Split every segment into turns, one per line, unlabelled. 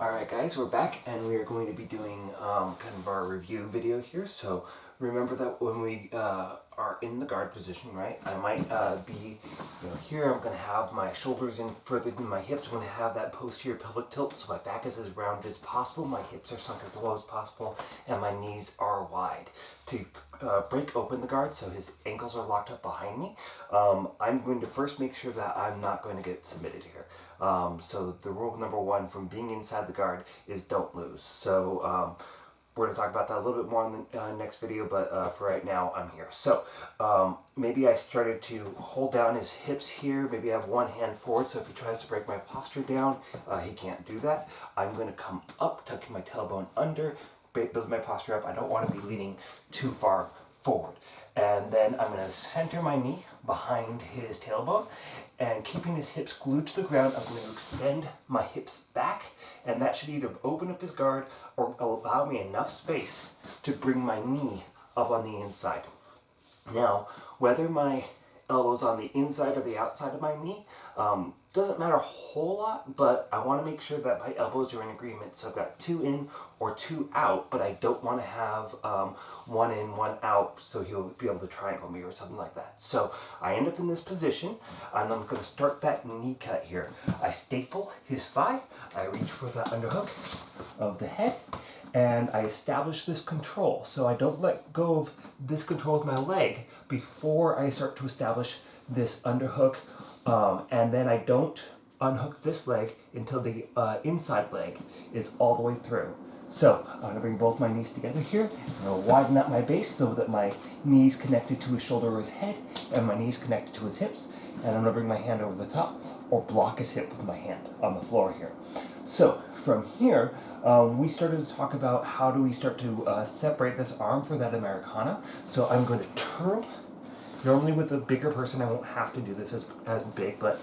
Alright guys, we're back and we are going to be doing kind of our review video here. So remember that when we are in the guard position, right, I might be, here I'm going to have my shoulders in further than my hips. I'm going to have that posterior pelvic tilt so my back is as rounded as possible, my hips are sunk as low as possible, and my knees are wide. To break open the guard so his ankles are locked up behind me, I'm going to first make sure that I'm not going to get submitted here. So the rule number one from being inside the guard is don't lose. So we're going to talk about that a little bit more in the next video, but for right now I'm here. So maybe I started to hold down his hips here. Maybe I have one hand forward, so if he tries to break my posture down, he can't do that. I'm going to come up, tucking my tailbone under, build my posture up. I don't want to be leaning too far forward. And then I'm going to center my knee behind his tailbone, and keeping his hips glued to the ground, I'm going to extend my hips back, and that should either open up his guard or allow me enough space to bring my knee up on the inside. Now, whether my elbow's on the inside or the outside of my knee doesn't matter a whole lot, but I want to make sure that my elbows are in agreement. So I've got two in or two out, but I don't want to have one in, one out, so he'll be able to triangle me or something like that. So I end up in this position, and I'm going to start that knee cut here. I staple his thigh, I reach for the underhook of the head, and I establish this control. So I don't let go of this control with my leg before I start to establish this underhook, and then I don't unhook this leg until the inside leg is all the way through. So I'm going to bring both my knees together here, and I'll widen up my base so that my knees connected to his shoulder or his head, and my knees connected to his hips, and I'm going to bring my hand over the top or block his hip with my hand on the floor here. So from here, we started to talk about how do we start to separate this arm for that Americana. So I'm going to turn. Normally with a bigger person, I won't have to do this as big, but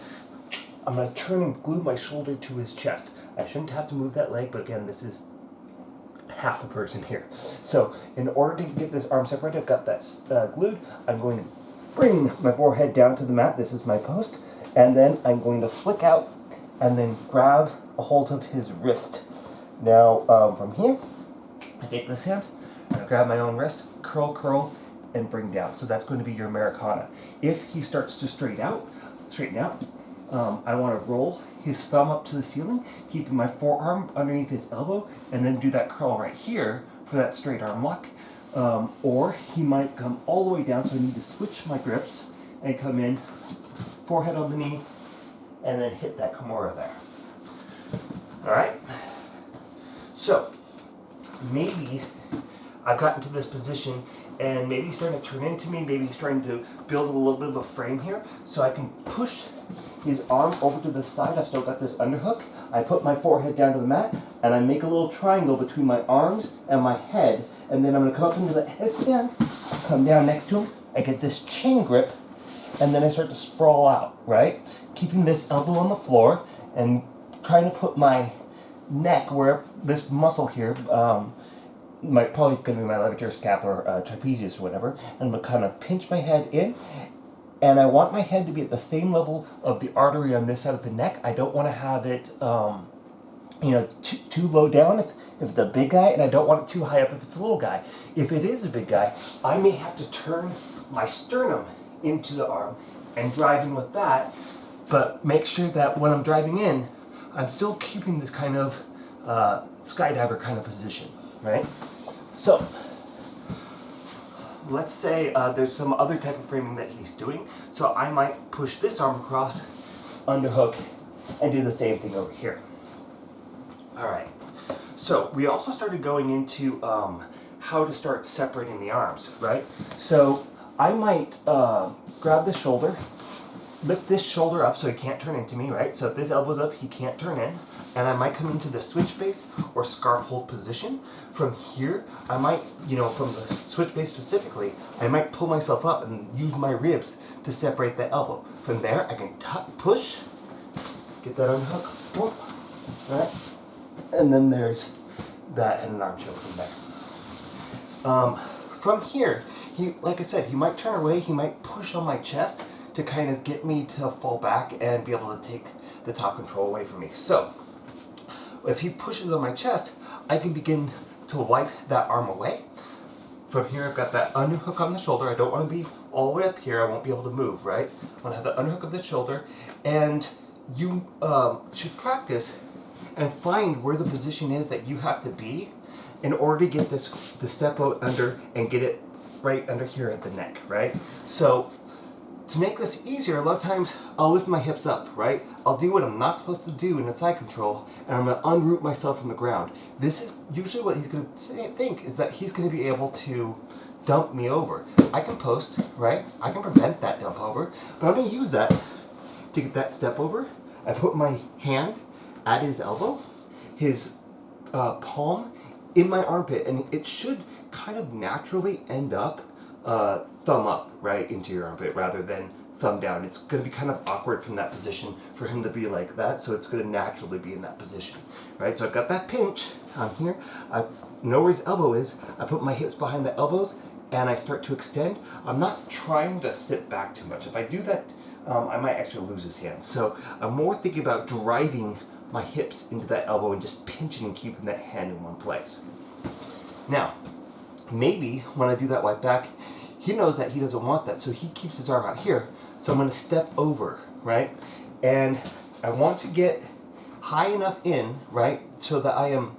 I'm going to turn and glue my shoulder to his chest. I shouldn't have to move that leg, but again, this is half a person here. So in order to get this arm separated, I've got that glued. I'm going to bring my forehead down to the mat. This is my post. And then I'm going to flick out and then grab a hold of his wrist. Now from here, I take this hand, and I grab my own wrist, curl, and bring down. So that's going to be your Americana. If he starts to straighten out, I want to roll his thumb up to the ceiling, keeping my forearm underneath his elbow, and then do that curl right here for that straight arm lock. Or he might come all the way down, so I need to switch my grips and come in, forehead on the knee, and then hit that Kimura there. Alright? So, maybe I've gotten to this position and maybe he's starting to turn into me, maybe he's starting to build a little bit of a frame here, so I can push his arm over to the side. I've still got this underhook. I put my forehead down to the mat, and I make a little triangle between my arms and my head, and then I'm going to come up into the headstand, come down next to him, I get this chin grip, and then I start to sprawl out, right? Keeping this elbow on the floor, and trying to put my neck where this muscle here, probably going to be my levator scap or trapezius or whatever, and I'm going to kind of pinch my head in, and I want my head to be at the same level of the artery on this side of the neck. I don't want to have it, too low down if it's a big guy, and I don't want it too high up if it's a little guy. If it is a big guy, I may have to turn my sternum into the arm and drive in with that, but make sure that when I'm driving in, I'm still keeping this kind of skydiver kind of position, right? So, let's say there's some other type of framing that he's doing, so I might push this arm across, underhook, and do the same thing over here. Alright, so we also started going into how to start separating the arms, right? So I might grab the shoulder, lift this shoulder up so he can't turn into me, right? So if this elbow's up, he can't turn in. And I might come into the switch base or scarf hold position. From here, I might, from the switch base specifically, I might pull myself up and use my ribs to separate the elbow. From there, I can push, get that unhook, right? And then there's that head and arm choke from there. From here, like I said, he might turn away, he might push on my chest to kind of get me to fall back and be able to take the top control away from me. So, if he pushes on my chest, I can begin to wipe that arm away. From here, I've got that underhook on the shoulder. I don't want to be all the way up here. I won't be able to move, right? I want to have the underhook of the shoulder. And you should practice and find where the position is that you have to be in order to get the step out under and get it right under here at the neck, right? So to make this easier, a lot of times I'll lift my hips up, right? I'll do what I'm not supposed to do in a side control, and I'm going to unroot myself from the ground. This is usually what he's going to think, is that he's going to be able to dump me over. I can post, right? I can prevent that dump over, but I'm going to use that to get that step over. I put my hand at his elbow, his palm in my armpit, and it should kind of naturally end up thumb up, right, into your armpit rather than thumb down. It's going to be kind of awkward from that position for him to be like that, so it's going to naturally be in that position, right? So I've got that pinch on here. I know where his elbow is. I put my hips behind the elbows, and I start to extend. I'm not trying to sit back too much. If I do that, I might actually lose his hand. So I'm more thinking about driving my hips into that elbow and just pinching and keeping that hand in one place. Now, maybe when I do that white back, he knows that he doesn't want that, so he keeps his arm out here. So I'm going to step over, right? And I want to get high enough in, right, so that I am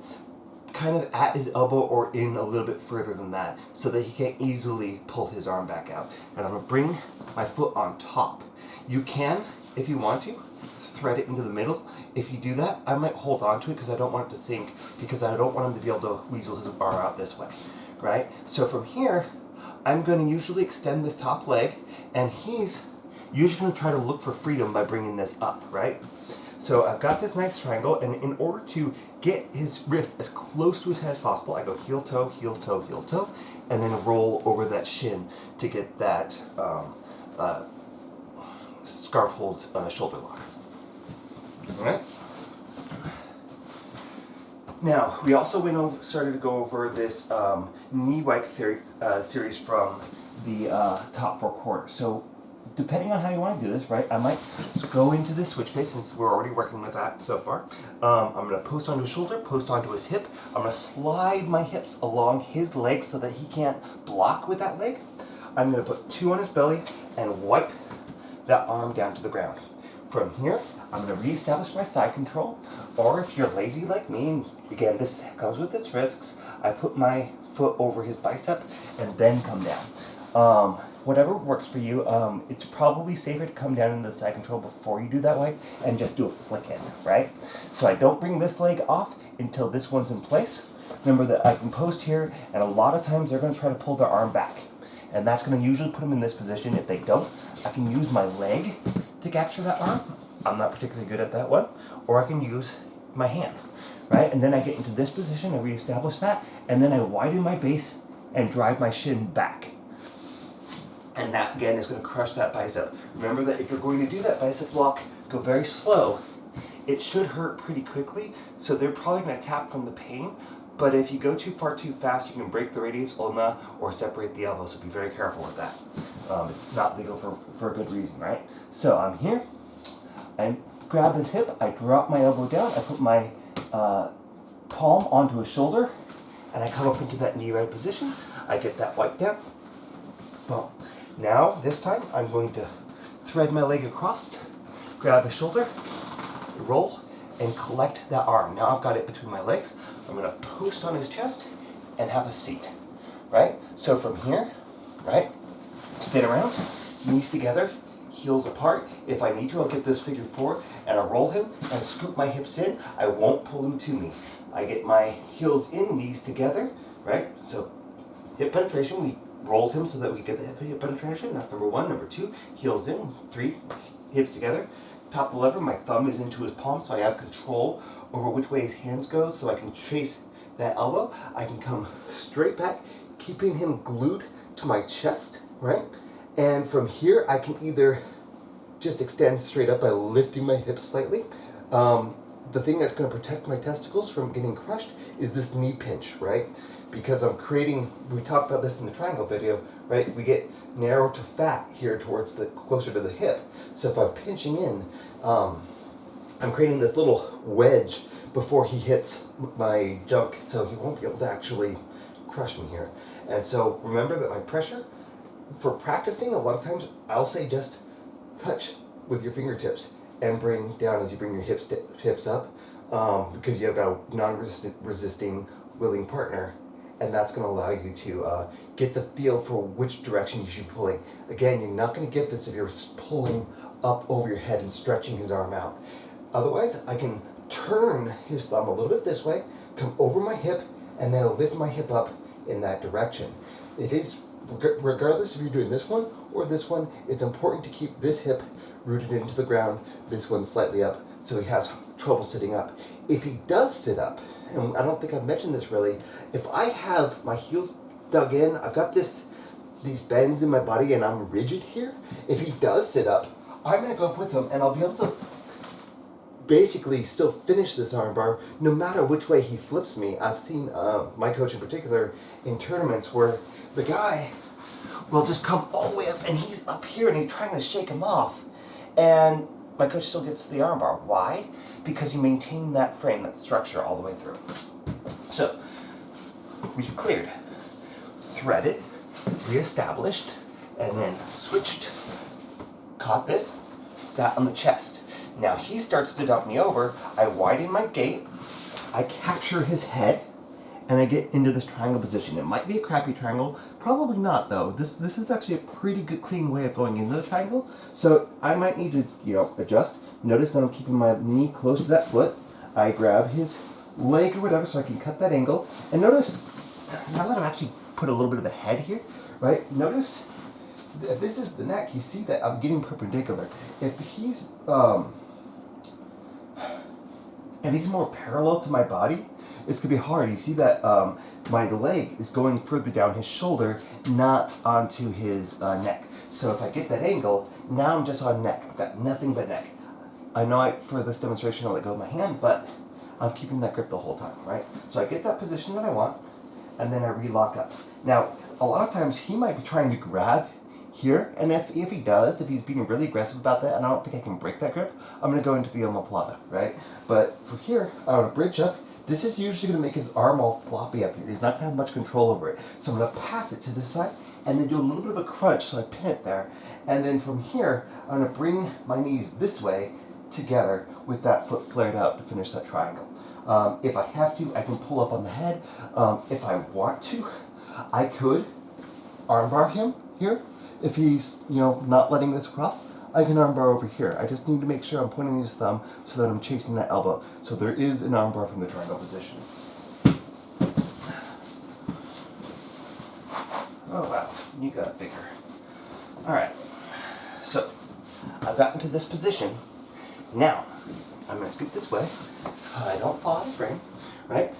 kind of at his elbow or in a little bit further than that, so that he can't easily pull his arm back out. And I'm going to bring my foot on top. You can, if you want to, thread it into the middle. If you do that, I might hold on to it because I don't want it to sink, because I don't want him to be able to weasel his arm out this way, right? So from here, I'm going to usually extend this top leg, and he's usually going to try to look for freedom by bringing this up, right? So I've got this nice triangle, and in order to get his wrist as close to his head as possible, I go heel toe, heel toe, heel toe, and then roll over that shin to get that scarf hold shoulder lock. All right. Now, we also started to go over this knee wipe series from the top 4 quarters. So, depending on how you want to do this, right, I might go into this switch pace since we're already working with that so far. I'm going to post onto his shoulder, post onto his hip. I'm going to slide my hips along his leg so that he can't block with that leg. I'm going to put 2 on his belly and wipe that arm down to the ground. From here, I'm going to reestablish my side control, or if you're lazy like me, and again, this comes with its risks, I put my foot over his bicep and then come down. Whatever works for you, it's probably safer to come down into the side control before you do that way and just do a flick in, right? So I don't bring this leg off until this one's in place. Remember that I can post here, and a lot of times they're going to try to pull their arm back. And that's going to usually put them in this position. If they don't, I can use my leg to capture that arm. I'm not particularly good at that one. Or I can use my hand, right? And then I get into this position, I reestablish that, and then I widen my base and drive my shin back. And that, again, is going to crush that bicep. Remember that if you're going to do that bicep lock, go very slow. It should hurt pretty quickly, so they're probably going to tap from the pain. But if you go too far too fast, you can break the radius ulna or separate the elbow, so be very careful with that. It's not legal for a good reason, right? So I'm here, I grab his hip, I drop my elbow down, I put my palm onto his shoulder, and I come up into that knee right position. I get that wipe down. Boom. Now, this time, I'm going to thread my leg across, grab his shoulder, roll, and collect that arm. Now I've got it between my legs. I'm going to post on his chest and have a seat, right? So from here, right, spin around, knees together, heels apart. If I need to, I'll get this figure 4 and I'll roll him and scoop my hips in. I won't pull him to me. I get my heels in, knees together, right? So hip penetration, we rolled him so that we get the hip penetration. That's number 1. Number 2, heels in. 3, hips together. Top the lever, my thumb is into his palm, so I have control over which way his hands go, so I can trace that elbow. I can come straight back, keeping him glued to my chest, right? And from here, I can either just extend straight up by lifting my hips slightly. The thing that's going to protect my testicles from getting crushed is this knee pinch, right? Because I'm creating, we talked about this in the triangle video, right? We get narrow to fat here towards closer to the hip. So if I'm pinching in, I'm creating this little wedge before he hits my junk, so he won't be able to actually crush me here. And so remember that my pressure, for practicing, a lot of times I'll say just touch with your fingertips and bring down as you bring your hips up, because you have got a non-resisting, willing partner, and that's going to allow you to get the feel for which direction you should be pulling. Again, you're not going to get this if you're pulling up over your head and stretching his arm out. Otherwise, I can turn his thumb a little bit this way, come over my hip, and then I'll lift my hip up in that direction. It is, regardless if you're doing this one or this one, it's important to keep this hip rooted into the ground, this one slightly up, so he has trouble sitting up. If he does sit up, and I don't think I've mentioned this really, if I have my heels dug in, I've got these bends in my body and I'm rigid here, if he does sit up, I'm going to go up with him and I'll be able to basically still finish this armbar no matter which way he flips me. I've seen my coach in particular in tournaments where the guy will just come all the way up and he's up here and he's trying to shake him off, and my coach still gets the armbar. Why? Because he maintained that frame, that structure all the way through. So we've cleared, threaded, reestablished, and then switched, caught this, sat on the chest. Now he starts to dump me over, I widen my gait, I capture his head, and I get into this triangle position. It might be a crappy triangle, probably not though. This is actually a pretty good clean way of going into the triangle. So I might need to, adjust. Notice that I'm keeping my knee close to that foot. I grab his leg or whatever so I can cut that angle. And notice, now that I've actually put a little bit of a head here, right? Notice, this is the neck. You see that I'm getting perpendicular. If he's more parallel to my body, it's going to be hard. You see that my leg is going further down his shoulder, not onto his neck. So if I get that angle, now I'm just on neck. I've got nothing but neck. I know for this demonstration I'll let go of my hand, but I'm keeping that grip the whole time, right? So I get that position that I want, and then I relock up. Now, a lot of times he might be trying to grab here, and if he does, if he's being really aggressive about that, and I don't think I can break that grip, I'm going to go into the omoplata, right? But for here, I want to bridge up. This is usually going to make his arm all floppy up here. He's not going to have much control over it. So I'm going to pass it to this side, and then do a little bit of a crunch, so I pin it there. And then from here, I'm going to bring my knees this way together with that foot flared out to finish that triangle. If I have to, I can pull up on the head. If I want to, I could armbar him here. If he's, not letting this cross, I can armbar over here. I just need to make sure I'm pointing his thumb so that I'm chasing that elbow. So there is an armbar from the triangle position. Oh wow, you got bigger. Alright, so I've gotten to this position. Now, I'm going to scoot this way so I don't fall out of frame, right?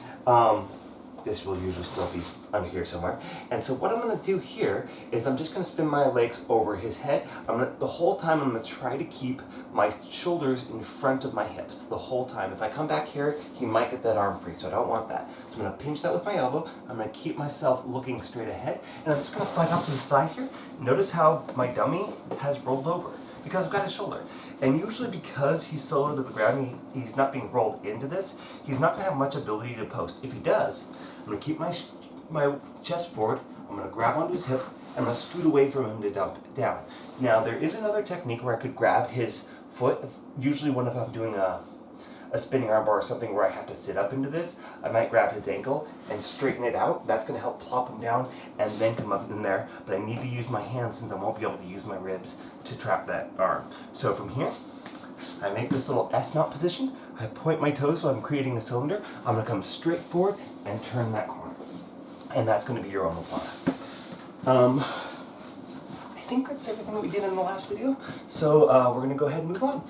This will usually still be under here somewhere. And so what I'm going to do here is I'm just going to spin my legs over his head. The whole time I'm going to try to keep my shoulders in front of my hips the whole time. If I come back here, he might get that arm free, so I don't want that. So I'm going to pinch that with my elbow. I'm going to keep myself looking straight ahead. And I'm just going to slide off to the side here. Notice how my dummy has rolled over because I've got his shoulder. And usually because he's so low to the ground, he's not being rolled into this, he's not going to have much ability to post. If he does, I'm going to keep my chest forward, I'm going to grab onto his hip, and I'm going to scoot away from him to dump it down. Now, there is another technique where I could grab his foot. Usually when if I'm doing a spinning armbar or something where I have to sit up into this, I might grab his ankle and straighten it out. That's going to help plop him down and then come up in there. But I need to use my hands since I won't be able to use my ribs to trap that arm. So from here, I make this little S-mount position. I point my toes so I'm creating a cylinder. I'm going to come straight forward and turn that corner. And that's going to be your omoplata. I think that's everything that we did in the last video. So we're going to go ahead and move on.